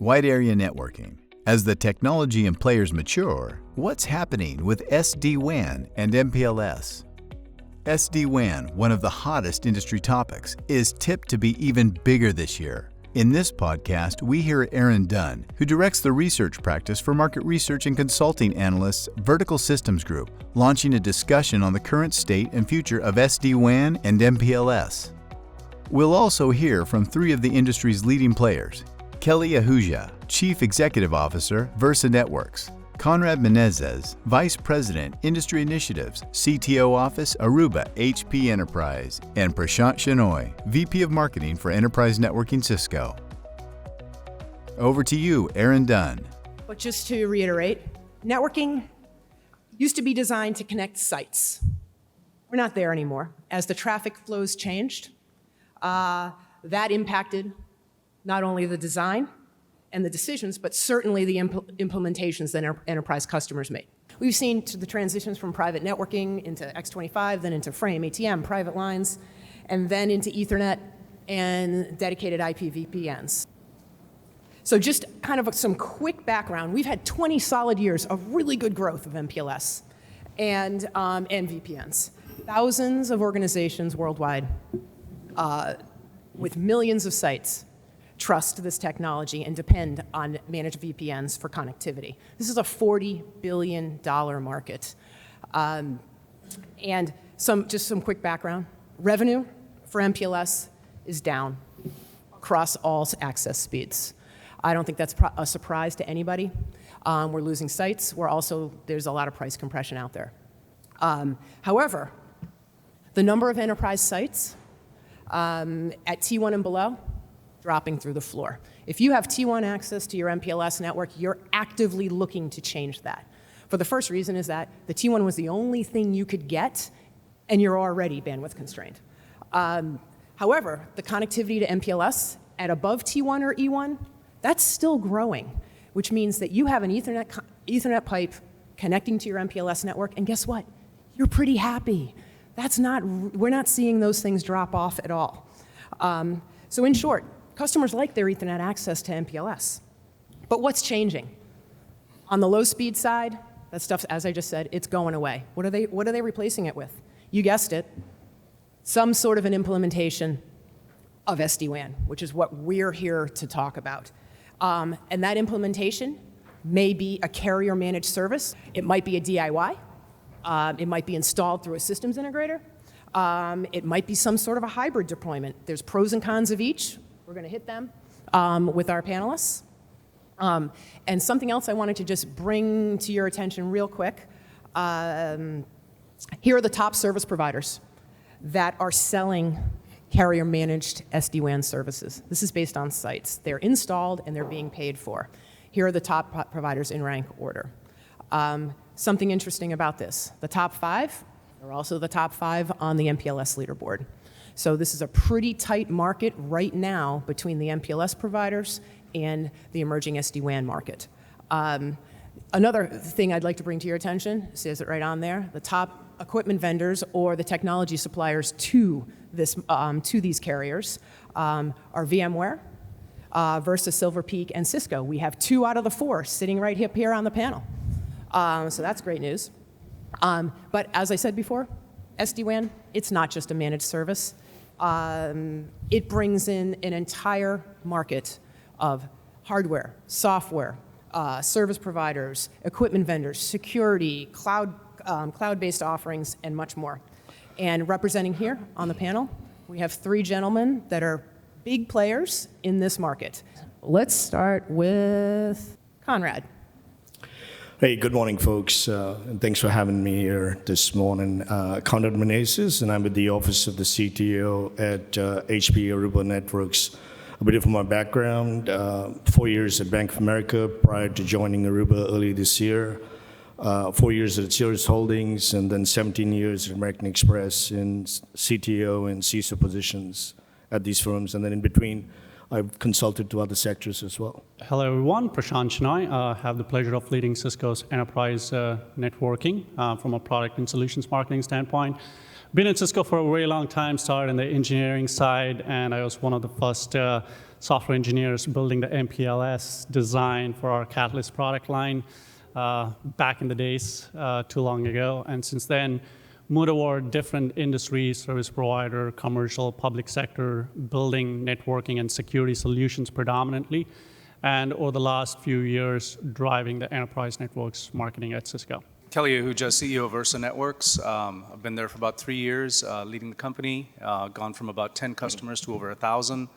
Wide area networking. As the technology and players mature, what's happening with SD-WAN and MPLS? SD-WAN, one of the hottest industry topics, is tipped to be even bigger this year. In this podcast, we hear Erin Dunne, who directs the research practice for market research and consulting analysts Vertical Systems Group, launching a discussion on the current state and future of SD-WAN and MPLS. We'll also hear from three of the industry's leading players: Kelly Ahuja, Chief Executive Officer, Versa Networks; Conrad Menezes, Vice President, Industry Initiatives, CTO Office, Aruba, HP Enterprise; and Prashanth Shenoy, VP of Marketing for Enterprise Networking, CISCO. Over to you, Erin Dunne. But just to reiterate, networking used to be designed to connect sites. We're not there anymore. As the traffic flows changed, that impacted not only the design and the decisions, but certainly the implementations that enterprise customers made. We've seen the transitions from private networking into X25, then into frame, ATM, private lines, and then into Ethernet and dedicated IP VPNs. So just kind of some quick background. We've had 20 solid years of really good growth of MPLS and VPNs. Thousands of organizations worldwide with millions of sites trust this technology and depend on managed VPNs for connectivity. This is a $40 billion market. And just some quick background. Revenue for MPLS is down across all access speeds. I don't think that's a surprise to anybody. We're losing sites. There's a lot of price compression out there. However, the number of enterprise sites at T1 and below, dropping through the floor. If you have T1 access to your MPLS network, you're actively looking to change that. For the first reason is that the T1 was the only thing you could get, and you're already bandwidth constrained. However, the connectivity to MPLS at above T1 or E1, that's still growing, which means that you have an Ethernet pipe connecting to your MPLS network, and guess what? You're pretty happy. We're not seeing those things drop off at all. So in short, customers like their Ethernet access to MPLS. But what's changing? On the low speed side, that stuff, as I just said, it's going away. What are they replacing it with? You guessed it, some sort of an implementation of SD-WAN, which is what we're here to talk about. And that implementation may be a carrier managed service. It might be a DIY. It might be installed through a systems integrator. It might be some sort of a hybrid deployment. There's pros and cons of each. We're going to hit them with our panelists. And something else I wanted to just bring to your attention real quick. Here are the top service providers that are selling carrier-managed SD-WAN services. This is based on sites. They're installed and they're being paid for. Here are the top providers in rank order. Something interesting about this. The top 5 are also the top 5 on the MPLS leaderboard. So this is a pretty tight market right now between the MPLS providers and the emerging SD-WAN market. Another thing I'd like to bring to your attention, it says it right on there, the top equipment vendors or the technology suppliers to these carriers are VMware, Versa, Silver Peak, and Cisco. We have 2 out of the 4 sitting right here on the panel. So that's great news. But as I said before, SD-WAN, it's not just a managed service. It brings in an entire market of hardware, software, service providers, equipment vendors, security, cloud-based offerings, and much more. And representing here on the panel, we have 3 gentlemen that are big players in this market. Let's start with Conrad. Hey, good morning, folks, and thanks for having me here this morning. Conrad Menezes, and I'm with the Office of the CTO at HP Aruba Networks. A bit of my background, 4 years at Bank of America prior to joining Aruba early this year, 4 years at Sears Holdings, and then 17 years at American Express in CTO and CISO positions at these firms, and then in between, I've consulted to other sectors as well. Hello, everyone. Prashanth Shenoy. I have the pleasure of leading Cisco's enterprise networking from a product and solutions marketing standpoint. Been at Cisco for a very long time, started in the engineering side, and I was one of the first software engineers building the MPLS design for our Catalyst product line back in the days, too long ago. And since then, moved over different industries, service provider, commercial, public sector, building networking and security solutions predominantly. And over the last few years, driving the enterprise networks marketing at Cisco. Kelly Ahuja, CEO of Ursa Networks. I've been there for about 3 years, leading the company, gone from about 10 customers to over 1,000.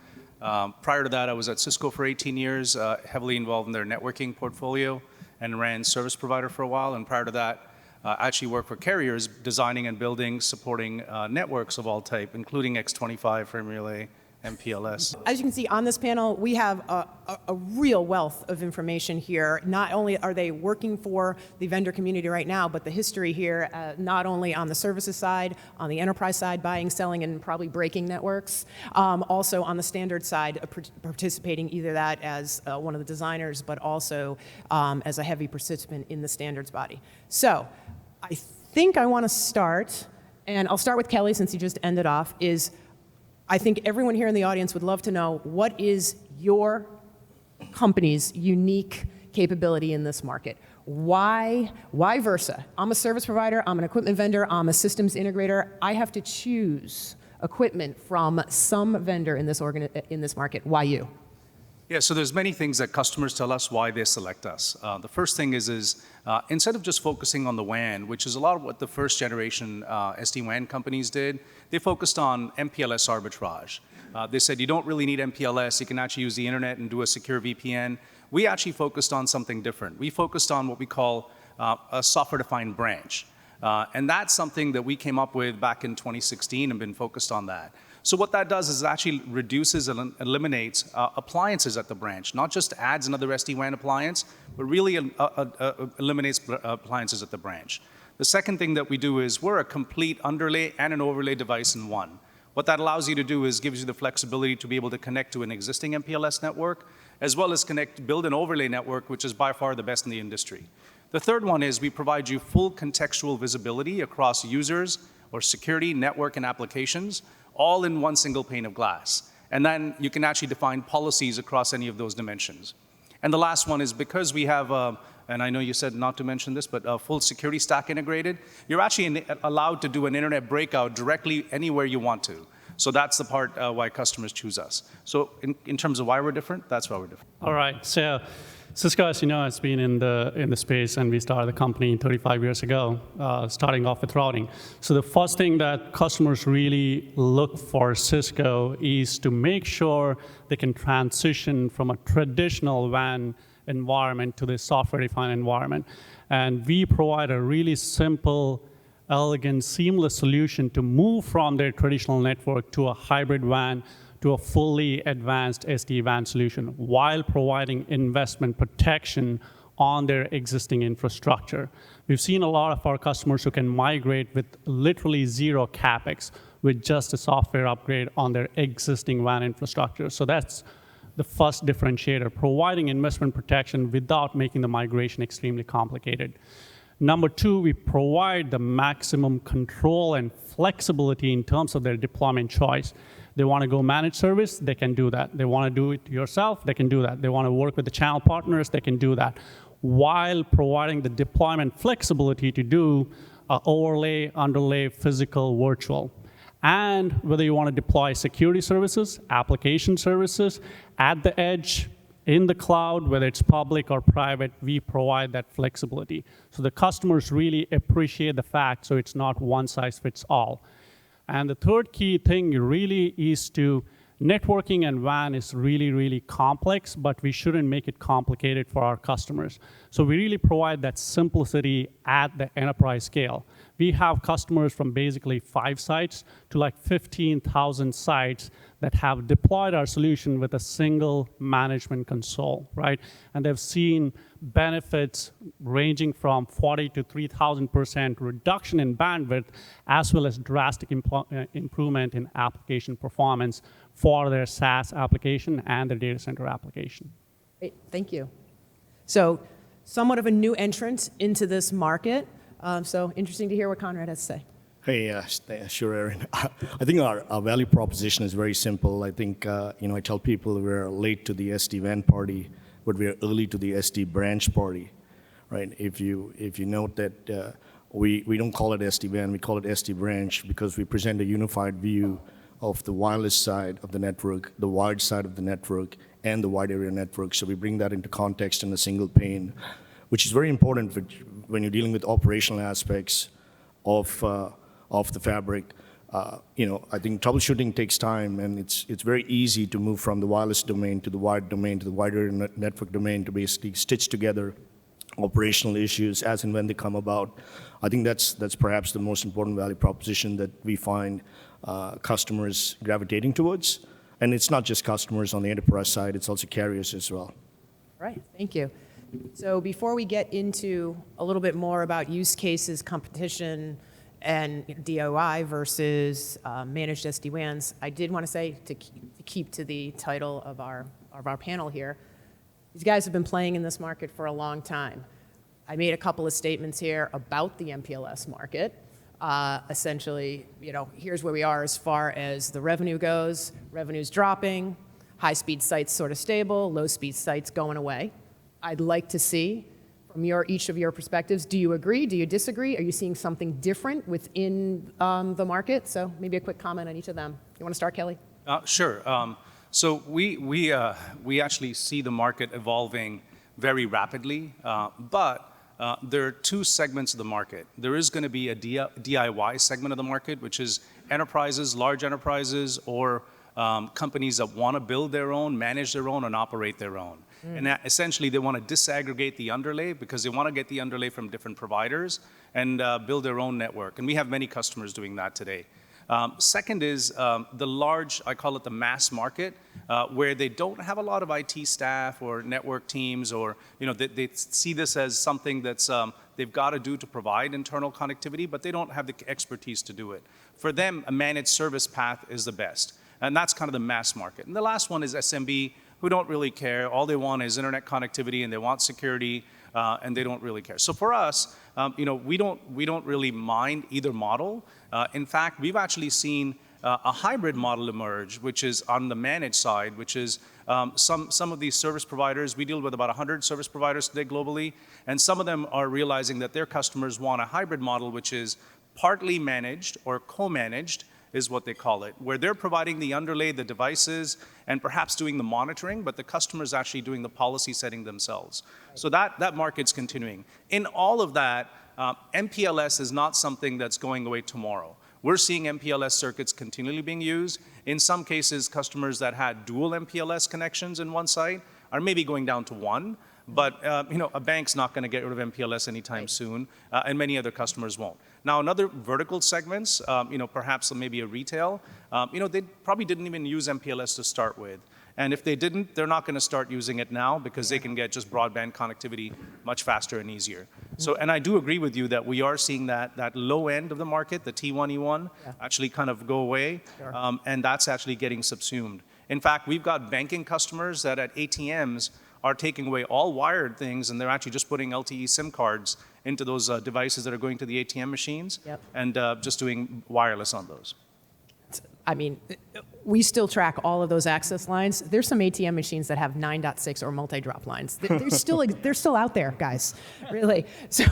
Prior to that, I was at Cisco for 18 years, heavily involved in their networking portfolio, and ran service provider for a while. And prior to that, I actually worked for carriers, designing and building, supporting networks of all type, including X25, frame relay, MPLS. As you can see on this panel, we have a real wealth of information here. Not only are they working for the vendor community right now, but the history here, not only on the services side, on the enterprise side, buying, selling, and probably breaking networks, also on the standard side, participating either that as one of the designers, but also as a heavy participant in the standards body. So I think I want to start, and I'll start with Kelly since he just ended off, I think everyone here in the audience would love to know what is your company's unique capability in this market. Why Versa? I'm a service provider, I'm an equipment vendor, I'm a systems integrator. I have to choose equipment from some vendor in this market. Why you? Yeah, so there's many things that customers tell us why they select us. The first thing is instead of just focusing on the WAN, which is a lot of what the first generation SD-WAN companies did, they focused on MPLS arbitrage. They said you don't really need MPLS, you can actually use the internet and do a secure VPN. We actually focused on something different. We focused on what we call a software-defined branch. And that's something that we came up with back in 2016 and been focused on that. So what that does is it actually reduces and eliminates appliances at the branch, not just adds another SD-WAN appliance, but really eliminates appliances at the branch. The second thing that we do is we're a complete underlay and an overlay device in one. What that allows you to do is gives you the flexibility to be able to connect to an existing MPLS network, as well as build an overlay network, which is by far the best in the industry. The third one is we provide you full contextual visibility across users or security, network, and applications, all in one single pane of glass. And then you can actually define policies across any of those dimensions. And the last one is because we have, and I know you said not to mention this, but a full security stack integrated, you're actually allowed to do an internet breakout directly anywhere you want to. So that's the part why customers choose us. So in terms of why we're different, that's why we're different. All right, so Cisco, as you know, has been in the space, and we started the company 35 years ago, starting off with routing. So the first thing that customers really look for Cisco is to make sure they can transition from a traditional WAN environment to this software-defined environment. And we provide a really simple, elegant, seamless solution to move from their traditional network to a hybrid WAN, to a fully advanced SD-WAN solution while providing investment protection on their existing infrastructure. We've seen a lot of our customers who can migrate with literally zero CapEx with just a software upgrade on their existing WAN infrastructure. So that's the first differentiator, providing investment protection without making the migration extremely complicated. Number two, we provide the maximum control and flexibility in terms of their deployment choice. They want to go manage service, they can do that. They want to do it yourself, they can do that. They want to work with the channel partners, they can do that, while providing the deployment flexibility to do overlay, underlay, physical, virtual. And whether you want to deploy security services, application services, at the edge, in the cloud, whether it's public or private, we provide that flexibility. So the customers really appreciate the fact, so it's not one size fits all. And the third key thing really is to networking and WAN is really, really complex, but we shouldn't make it complicated for our customers. So we really provide that simplicity at the enterprise scale. We have customers from basically 5 sites to like 15,000 sites that have deployed our solution with a single management console, right? And they've seen benefits ranging from 40 to 3,000% reduction in bandwidth, as well as drastic improvement in application performance for their SaaS application and their data center application. Great, thank you. So somewhat of a new entrant into this market. So interesting to hear what Conrad has to say. Hey, sure, Erin. I think our value proposition is very simple. I think, I tell people we're late to the SD-WAN party, but we're early to the SD branch party, right? If you note that we don't call it SD-WAN, we call it SD branch because we present a unified view of the wireless side of the network, the wired side of the network, and the wide area network. So we bring that into context in a single pane, which is very important when you're dealing with operational aspects of the fabric. I think troubleshooting takes time, and it's very easy to move from the wireless domain to the wired domain to the wider network domain to basically stitch together operational issues as and when they come about. I think that's perhaps the most important value proposition that we find customers gravitating towards. And it's not just customers on the enterprise side, it's also carriers as well. Right, thank you. So before we get into a little bit more about use cases, competition, and DIY versus managed SD-WANs, I did want to say, to keep to the title of our panel here, these guys have been playing in this market for a long time. I made a couple of statements here about the MPLS market. Essentially, here's where we are as far as the revenue goes. Revenue's dropping, high-speed sites sort of stable, low-speed sites going away. I'd like to see, from each of your perspectives, do you agree? Do you disagree? Are you seeing something different within the market? So maybe a quick comment on each of them. You want to start, Kelly? Sure. So we actually see the market evolving very rapidly, but there are two segments of the market. There is going to be a DIY segment of the market, which is enterprises, large enterprises, or companies that want to build their own, manage their own, and operate their own. And essentially, they want to disaggregate the underlay because they want to get the underlay from different providers and build their own network. And we have many customers doing that today. Second is the large, I call it the mass market, where they don't have a lot of IT staff or network teams, or they see this as something that's they've got to do to provide internal connectivity, but they don't have the expertise to do it. For them, a managed service path is the best. And that's kind of the mass market. And the last one is SMB, who don't really care. All they want is internet connectivity, and they want security, and they don't really care. So for us, we don't really mind either model. In fact, we've actually seen a hybrid model emerge, which is on the managed side, which is some of these service providers. We deal with about 100 service providers today globally, and some of them are realizing that their customers want a hybrid model, which is partly managed or co-managed, is what they call it, where they're providing the underlay, the devices, and perhaps doing the monitoring, but the customer's actually doing the policy setting themselves. So that market's continuing. In all of that, MPLS is not something that's going away tomorrow. We're seeing MPLS circuits continually being used. In some cases, customers that had dual MPLS connections in one site are maybe going down to one. But a bank's not going to get rid of MPLS anytime soon, and many other customers won't. Now, in other vertical segments, perhaps maybe a retail, they probably didn't even use MPLS to start with. And if they didn't, they're not going to start using it now because they can get just broadband connectivity much faster and easier. So, and I do agree with you that we are seeing that low end of the market, the T1, E1, actually kind of go away, and that's actually getting subsumed. In fact, we've got banking customers that at ATMs are taking away all wired things, and they're actually just putting LTE SIM cards into those devices that are going to the ATM machines, and just doing wireless on those. I mean, we still track all of those access lines. There's some ATM machines that have 9.6 or multi-drop lines. They're still out there, guys, really. So,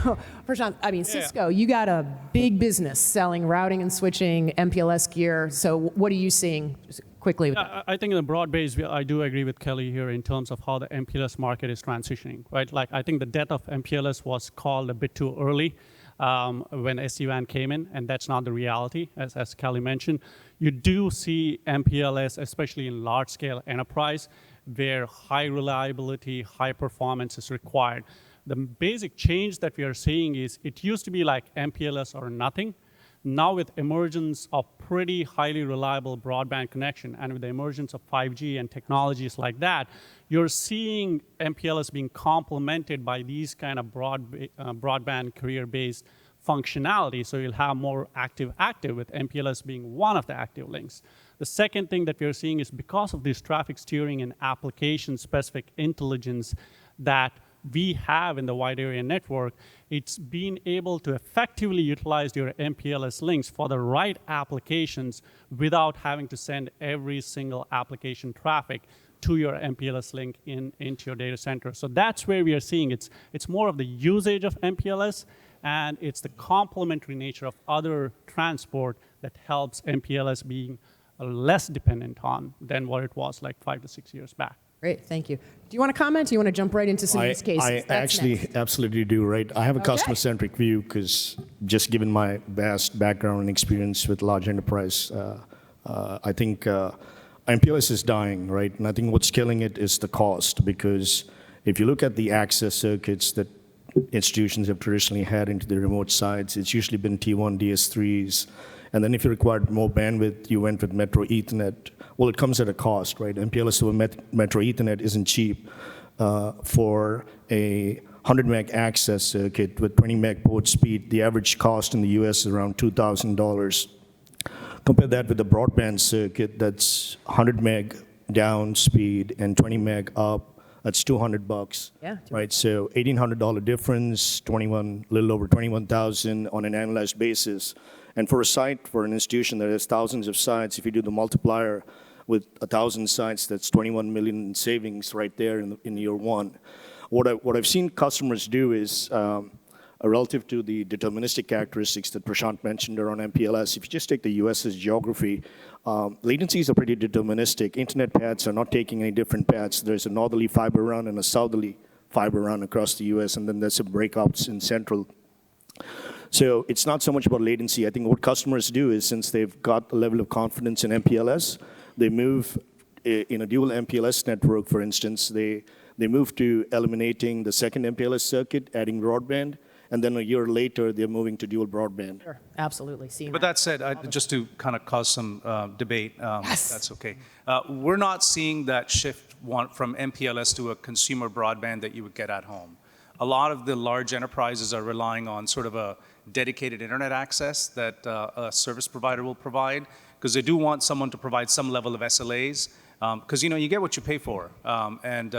Prashanth, I mean, CISCO, you got a big business selling routing and switching, MPLS gear. So what are you seeing quickly with that? I think in the broad base, I do agree with Kelly here in terms of how the MPLS market is transitioning, right? Like, I think the death of MPLS was called a bit too early when SD-WAN came in, and that's not the reality, as Kelly mentioned. You do see MPLS, especially in large-scale enterprise, where high reliability, high performance is required. The basic change that we are seeing is it used to be like MPLS or nothing. Now with emergence of pretty highly reliable broadband connection and with the emergence of 5G and technologies like that, you're seeing MPLS being complemented by these kind of broadband carrier-based functionality. So you'll have more active with MPLS being one of the active links. The second thing that we're seeing is because of this traffic steering and application-specific intelligence that we have in the wide area network, it's being able to effectively utilize your MPLS links for the right applications without having to send every single application traffic to your MPLS link into your data center. So that's where we are seeing it's more of the usage of MPLS, and it's the complementary nature of other transport that helps MPLS being less dependent on than what it was like 5 to 6 years back. Great, thank you. Do you want to comment? Or you want to jump right into some use cases? I That's actually next. absolutely do, right? I have a Okay. customer-centric view because just given my vast background and experience with large enterprise, I think MPLS is dying, right? And I think what's killing it is the cost, because if you look at the access circuits that institutions have traditionally had into the remote sites, it's usually been T1, DS3s. And then if you required more bandwidth, you went with Metro Ethernet. Well, it comes at a cost, right? MPLS over Metro Ethernet isn't cheap. For a 100 meg access circuit with 20 meg port speed, the average cost in the US is around $2,000. Compare that with the broadband circuit that's 100 meg down speed and 20 meg up. That's $200, Yeah, right? So $1,800 difference, little over 21,000 on an annualized basis. And for a site, for an institution that has thousands of sites, if you do the multiplier with 1,000 sites, that's 21 million in savings right there in year one. What I've seen customers do is, relative to the deterministic characteristics that Prashanth mentioned around MPLS, if you just take the US's geography, latencies are pretty deterministic. Internet paths are not taking any different paths. There's a northerly fiber run and a southerly fiber run across the US, and then there's some breakouts in central. So it's not so much about latency. I think what customers do is, since they've got a level of confidence in MPLS, they move in a dual MPLS network, for instance, they move to eliminating the second MPLS circuit, adding broadband, and then a year later, they're moving to dual broadband. Sure, absolutely. Seeing But that said, just to kind of cause some debate, Yes. that's okay. We're not seeing that shift from MPLS to a consumer broadband that you would get at home. A lot of the large enterprises are relying on sort of a dedicated internet access that a service provider will provide, because they do want someone to provide some level of SLAs, because you get what you pay for. And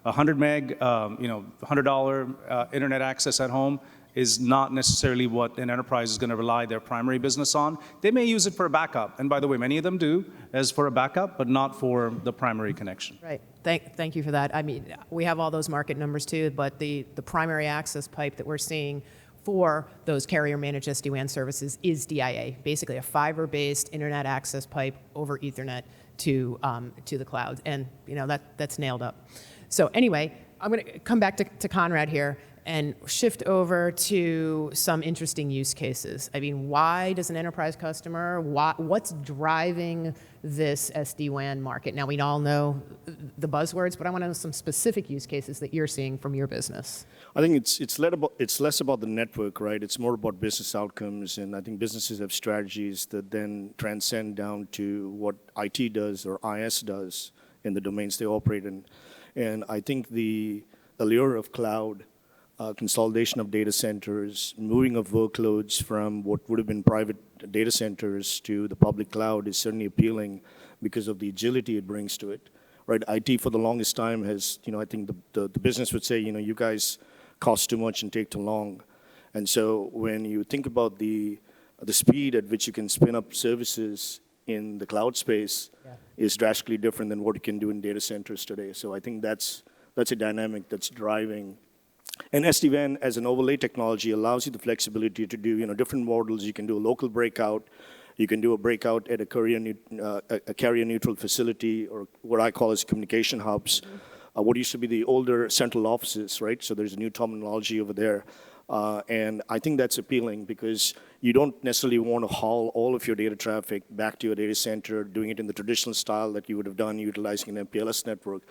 100 meg, $100 internet access at home is not necessarily what an enterprise is going to rely their primary business on. They may use it for a backup, and by the way, many of them do, as for a backup, but not for the primary connection. Right. Thank you for that. I mean, we have all those market numbers too, but the primary access pipe that we're seeing for those carrier-managed SD-WAN services is DIA, basically a fiber-based internet access pipe over Ethernet to the cloud, and that's nailed up. So anyway, I'm going to come back to Conrad here and shift over to some interesting use cases. I mean, why does an enterprise customer, what's driving this SD-WAN market? Now, we all know the buzzwords, but I want to know some specific use cases that you're seeing from your business. I think it's less about the network, right? It's more about business outcomes, and I think businesses have strategies that then transcend down to what IT does or IS does in the domains they operate in. And I think the allure of cloud, consolidation of data centers, moving of workloads from what would have been private data centers to the public cloud is certainly appealing because of the agility it brings to it, right? IT for the longest time has, I think the business would say, you guys cost too much and take too long. And so when you think about the speed at which you can spin up services in the cloud space is drastically different than what you can do in data centers today. So I think that's a dynamic that's driving. And SD-WAN as an overlay technology allows you the flexibility to do different models. You can do a local breakout. You can do a breakout at a carrier-neutral facility, or what I call as communication hubs. What used to be the older central offices, right? So there's a new terminology over there. And I think that's appealing because you don't necessarily want to haul all of your data traffic back to your data center, doing it in the traditional style that you would have done utilizing an MPLS network.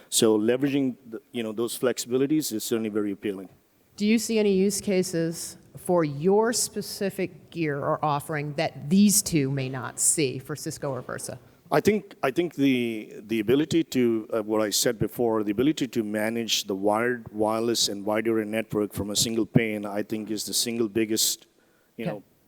So leveraging those flexibilities is certainly very appealing. Do you see any use cases for your specific gear or offering that these two may not see for Cisco or Versa? I think the ability to, what I said before, the ability to manage the wired, wireless, and wide area network from a single pane, I think is the single biggest,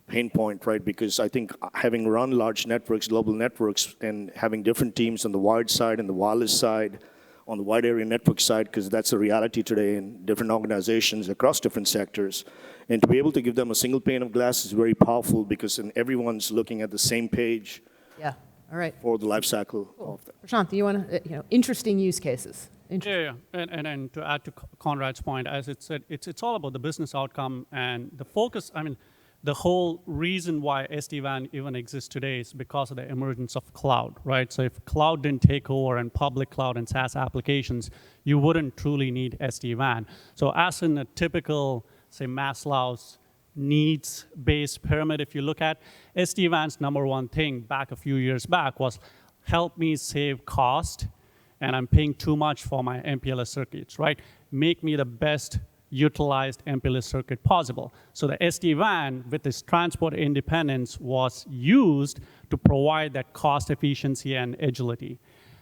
pain point, right? Because I think having run large networks, global networks, and having different teams on the wired side and the wireless side, on the wide area network side, because that's a reality today in different organizations across different sectors. And to be able to give them a single pane of glass is very powerful, because then everyone's looking at the same page. Yeah, all right. For the life cycle of that. Prashanth, do you want to, interesting use cases. Yeah. And to add to Conrad's point, as it said, it's all about the business outcome and the focus. I mean, the whole reason why SD-WAN even exists today is because of the emergence of cloud, right? So if cloud didn't take over and public cloud and SaaS applications, you wouldn't truly need SD-WAN. So as in a typical, say, Maslow's needs-based pyramid, if you look at, SD-WAN's number one thing back a few years back was help me save cost, and I'm paying too much for my MPLS circuits, right? Make me the best utilized MPLS circuit possible. So the SD-WAN, with its transport independence, was used to provide that cost efficiency and agility.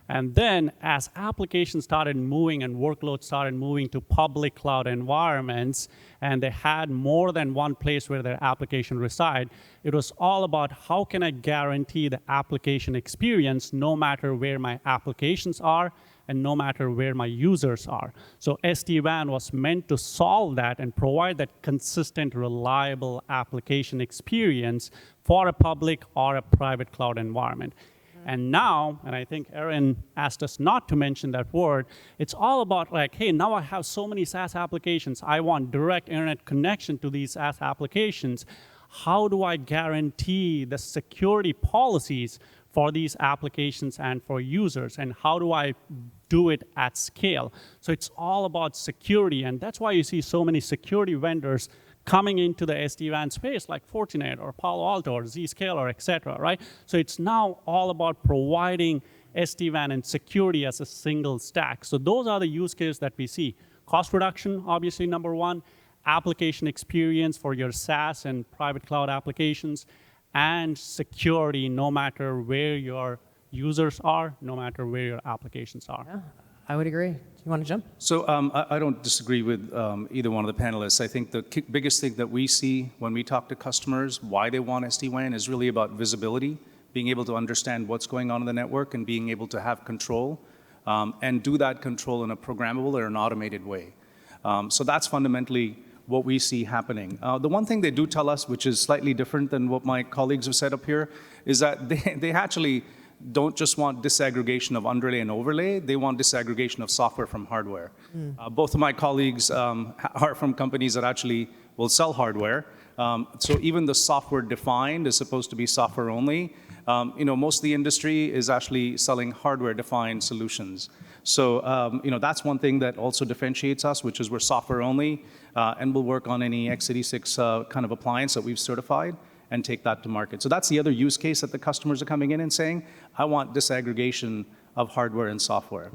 And then as applications started moving and workloads started moving to public cloud environments, and they had more than one place where their application reside, it was all about how can I guarantee the application experience no matter where my applications are and no matter where my users are. So SD-WAN was meant to solve that and provide that consistent, reliable application experience for a public or a private cloud environment. And now, and I think Erin asked us not to mention that word, it's all about like, hey, now I have so many SaaS applications. I want direct internet connection to these SaaS applications. How do I guarantee the security policies for these applications and for users? And how do I do it at scale? So it's all about security. And that's why you see so many security vendors coming into the SD-WAN space like Fortinet or Palo Alto or Zscaler, et cetera, right? So it's now all about providing SD-WAN and security as a single stack. So those are the use cases that we see. Cost reduction, obviously, number one. Application experience for your SaaS and private cloud applications. And security, no matter where your users are, no matter where your applications are. Yeah, I would agree. You want to jump? So I don't disagree with either one of the panelists. I think the biggest thing that we see when we talk to customers, why they want SD-WAN, is really about visibility, being able to understand what's going on in the network and being able to have control, and do that control in a programmable or an automated way. So that's fundamentally what we see happening. The one thing they do tell us, which is slightly different than what my colleagues have said up here, is that they actually don't just want disaggregation of underlay and overlay, they want disaggregation of software from hardware. Both of my colleagues are from companies that actually will sell hardware. So even the software defined is supposed to be software only. Most of the industry is actually selling hardware defined solutions. So that's one thing that also differentiates us, which is we're software only, and we'll work on any x86 kind of appliance that we've certified and take that to market. So that's the other use case that the customers are coming in and saying, I want disaggregation of hardware and software.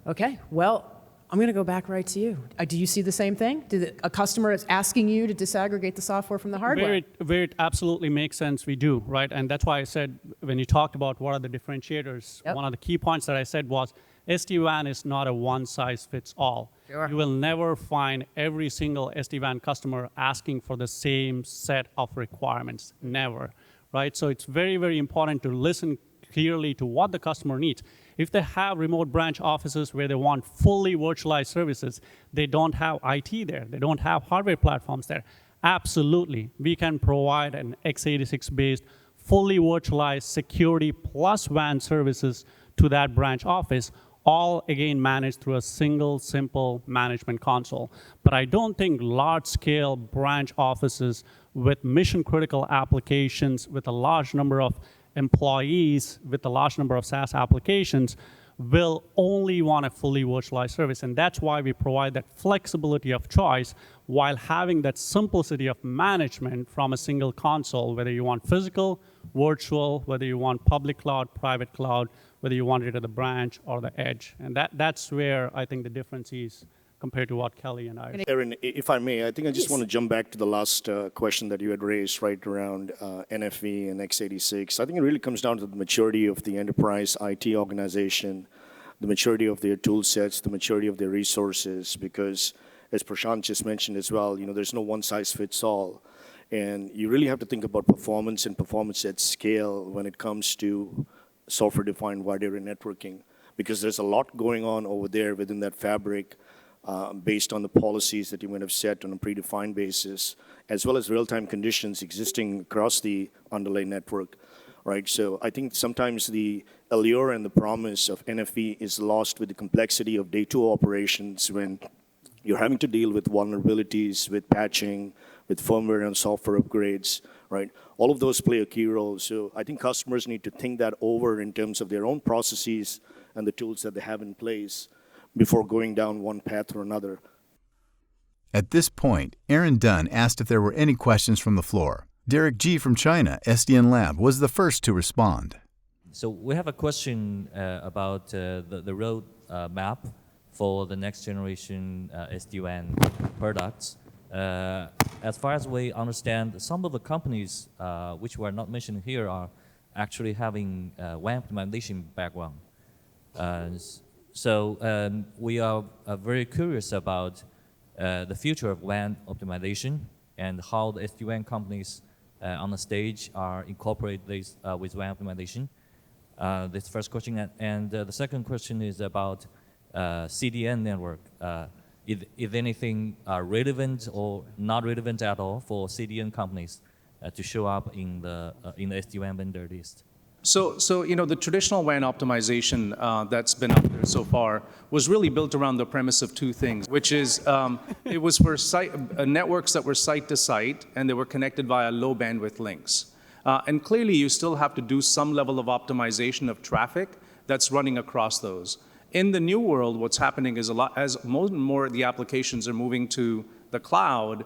Okay, well, I'm going to go back right to you. Do you see the same thing? A customer is asking you to disaggregate the software from the hardware? Where it absolutely makes sense, we do, right? And that's why I said, when you talked about what are the differentiators, one of the key points that I said was, SD-WAN is not a one-size-fits-all. Sure. You will never find every single SD-WAN customer asking for the same set of requirements, never, right? So it's very, very important to listen clearly to what the customer needs. If they have remote branch offices where they want fully virtualized services, they don't have IT there, they don't have hardware platforms there, absolutely, we can provide an x86-based, fully virtualized security plus WAN services to that branch office, all again managed through a single, simple management console. But I don't think large-scale branch offices with mission-critical applications, with a large number of employees, with a large number of SaaS applications, will only want a fully virtualized service. And that's why we provide that flexibility of choice while having that simplicity of management from a single console, whether you want physical, virtual, whether you want public cloud, private cloud, whether you want it at the branch or the edge. And that's where I think the difference is compared to what Kelly and I. Erin, if I may, I think I just want to jump back to the last question that you had raised right around NFV and x86. I think it really comes down to the maturity of the enterprise IT organization, the maturity of their tool sets, the maturity of their resources, because as Prashanth just mentioned as well, there's no one size fits all. And you really have to think about performance and performance at scale when it comes to software-defined wide area networking. because there's a lot going on over there within that fabric based on the policies that you might have set on a predefined basis, as well as real-time conditions existing across the underlying network, right? So I think sometimes the allure and the promise of NFV is lost with the complexity of day two operations when you're having to deal with vulnerabilities, with patching, with firmware and software upgrades, right? All of those play a key role. So I think customers need to think that over in terms of their own processes and the tools that they have in place before going down one path or another. At this point, Erin Dunne asked if there were any questions from the floor. Derek G. from China, SDN Lab, was the first to respond. So we have a question about the road map for the next generation SD-WAN products. As far as we understand, some of the companies which were not mentioned here are actually having WAN implementation background. So we are very curious about the future of WAN optimization and how the SD-WAN companies on the stage are incorporate this with WAN implementation. This first question, and the second question is about CDN network. Is anything relevant or not relevant at all for CDN companies to show up in the SD-WAN vendor list? So you know, the traditional WAN optimization that's been out there so far was really built around the premise of two things, which is it was for networks that were site to site, and they were connected via low bandwidth links. And clearly, you still have to do some level of optimization of traffic that's running across those. In the new world, what's happening is as more and more of the applications are moving to the cloud,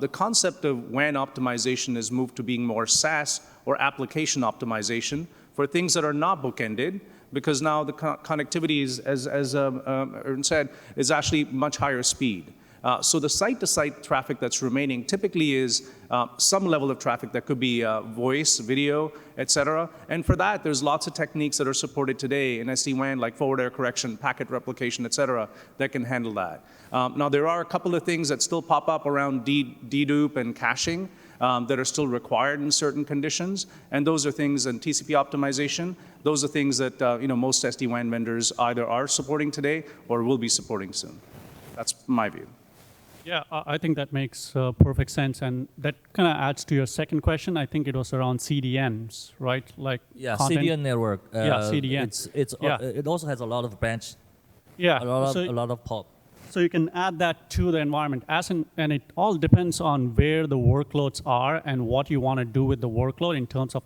the concept of WAN optimization has moved to being more SaaS or application optimization for things that are not bookended, because now the connectivity is, as Erin said, is actually much higher speed. So the site-to-site traffic that's remaining typically is some level of traffic that could be voice, video, et cetera. And for that, there's lots of techniques that are supported today in SD-WAN, like forward error correction, packet replication, et cetera, that can handle that. Now, there are a couple of things that still pop up around dedupe and caching that are still required in certain conditions. And those are things in TCP optimization. Those are things that most SD-WAN vendors either are supporting today or will be supporting soon. That's my view. Yeah, I think that makes perfect sense, and that kind of adds to your second question. I think it was around CDNs, right? Like CDN network. CDN. It also has a lot of branch. Yeah, a lot of pop. So you can add that to the environment, and it all depends on where the workloads are and what you want to do with the workload in terms of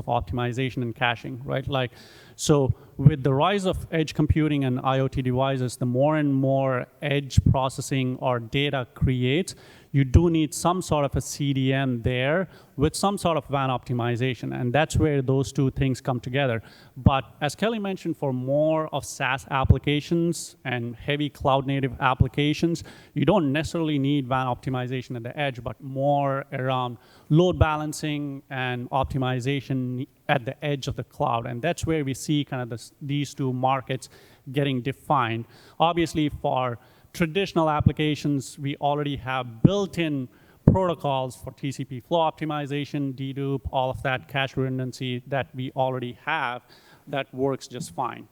optimization and caching, right? Like, so with the rise of edge computing and IoT devices, the more and more edge processing or data creates, you do need some sort of a CDN there with some sort of WAN optimization, and that's where those two things come together. But as Kelly mentioned, for more of SaaS applications and heavy cloud-native applications, you don't necessarily need WAN optimization at the edge, but more around load balancing and optimization at the edge of the cloud, and that's where we see kind of these two markets getting defined. Obviously, for traditional applications, we already have built-in protocols for TCP flow optimization, dedupe, all of that cache redundancy that we already have that works just fine.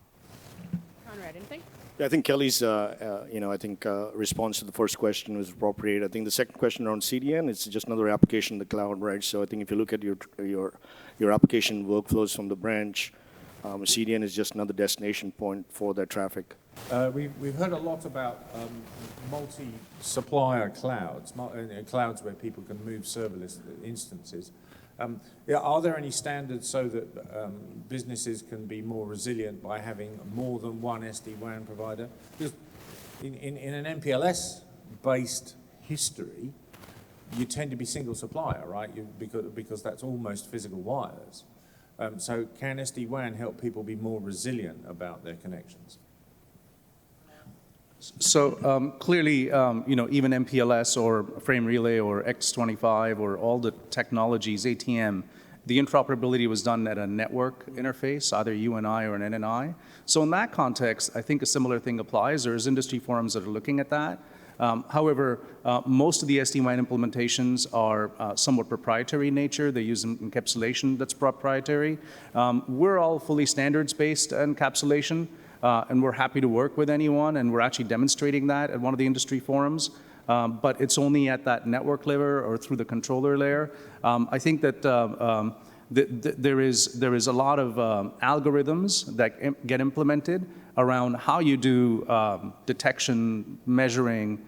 Conrad, anything? Yeah, I think Kelly's, response to the first question was appropriate. I think the second question around CDN is just another application in the cloud, right? So I think if you look at your application workflows from the branch, CDN is just another destination point for that traffic. We've heard a lot about multi-supplier clouds, clouds where people can move serverless instances. Are there any standards so that businesses can be more resilient by having more than one SD-WAN provider? Because in an MPLS-based history, you tend to be single supplier, right? Because that's almost physical wires. So can SD-WAN help people be more resilient about their connections? So clearly, even MPLS or frame relay or X25 or all the technologies, ATM, The interoperability was done at a network interface, either UNI or an NNI. So in that context, I think a similar thing applies. There's industry forums that are looking at that. However, most of the SD-WAN implementations are somewhat proprietary in nature. They use encapsulation that's proprietary. We're all fully standards-based encapsulation, and we're happy to work with anyone, and we're actually demonstrating that at one of the industry forums. But it's only at that network layer or through the controller layer. I think that there is a lot of algorithms that get implemented around how you do detection, measuring,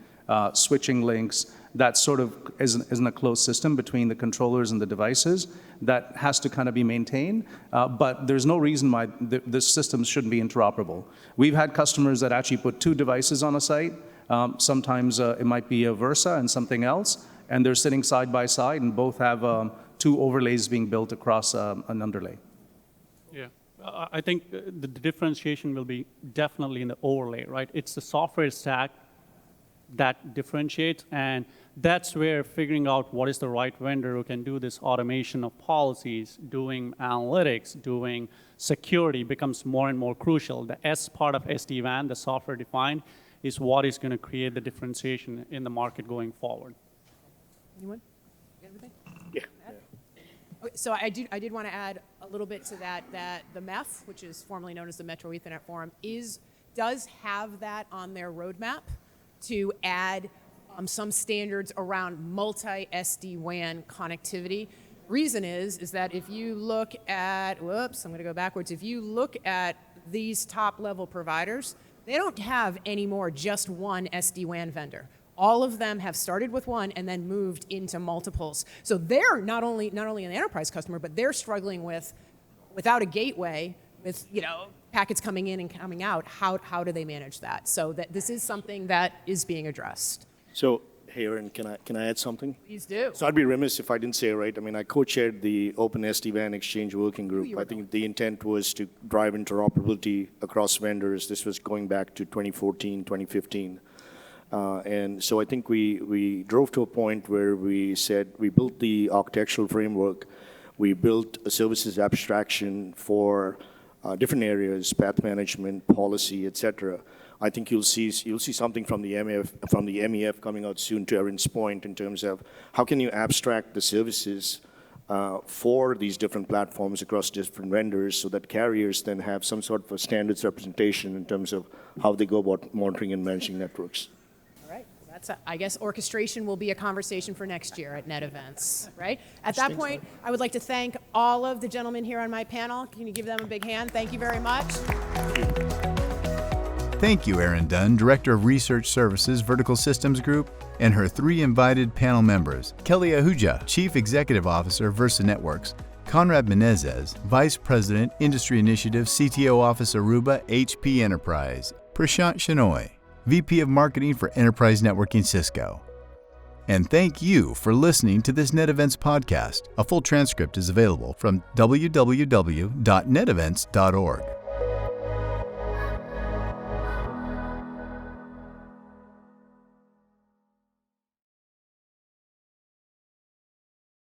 switching links. That sort of isn't a closed system between the controllers and the devices. That has to kind of be maintained, but there's no reason why the systems shouldn't be interoperable. We've had customers that actually put 2 devices on a site. Sometimes it might be a Versa and something else, and they're sitting side by side, and both have 2 overlays being built across an underlay. Yeah, I think the differentiation will be definitely in the overlay, right? It's the software stack that differentiates, and that's where figuring out what is the right vendor who can do this automation of policies, doing analytics, doing security becomes more and more crucial. The S part of SD-WAN, the software defined, is what is going to create the differentiation in the market going forward. Anyone? You got everything? Yeah. Okay, so I did want to add a little bit to that the MEF, which is formerly known as the Metro Ethernet Forum, does have that on their roadmap to add some standards around multi-SD-WAN connectivity. Reason is that if you look at, whoops, I'm going to go backwards. If you look at these top-level providers, they don't have anymore just one SD-WAN vendor. All of them have started with one and then moved into multiples. So they're not only an enterprise customer, but they're struggling without a gateway, with packets coming in and coming out. How do they manage that? So this is something that is being addressed. So, hey, Erin, can I add something? Please do. So I'd be remiss if I didn't say it right. I mean, I co-chaired the Open SD-WAN Exchange Working Group. I think the intent was to drive interoperability across vendors. This was going back to 2014, 2015. And so I think we drove to a point where we said we built the architectural framework. We built a services abstraction for different areas, path management, policy, et cetera. I think you'll see something from the MEF coming out soon, to Erin's point, in terms of how can you abstract the services for these different platforms across different vendors, so that carriers then have some sort of a standards representation in terms of how they go about monitoring and managing networks. All right. I guess orchestration will be a conversation for next year at NetEvents, right? At that point, I would like to thank all of the gentlemen here on my panel. Can you give them a big hand? Thank you very much. Thank you, Erin Dunne, Director of Research Services, Vertical Systems Group, and her 3 invited panel members, Kelly Ahuja, Chief Executive Officer, Versa Networks, Conrad Menezes, Vice President, Industry Initiative, CTO Office, Aruba, HP Enterprise, Prashanth Shenoy, VP of Marketing for Enterprise Networking, Cisco. And thank you for listening to this NetEvents podcast. A full transcript is available from www.netevents.org.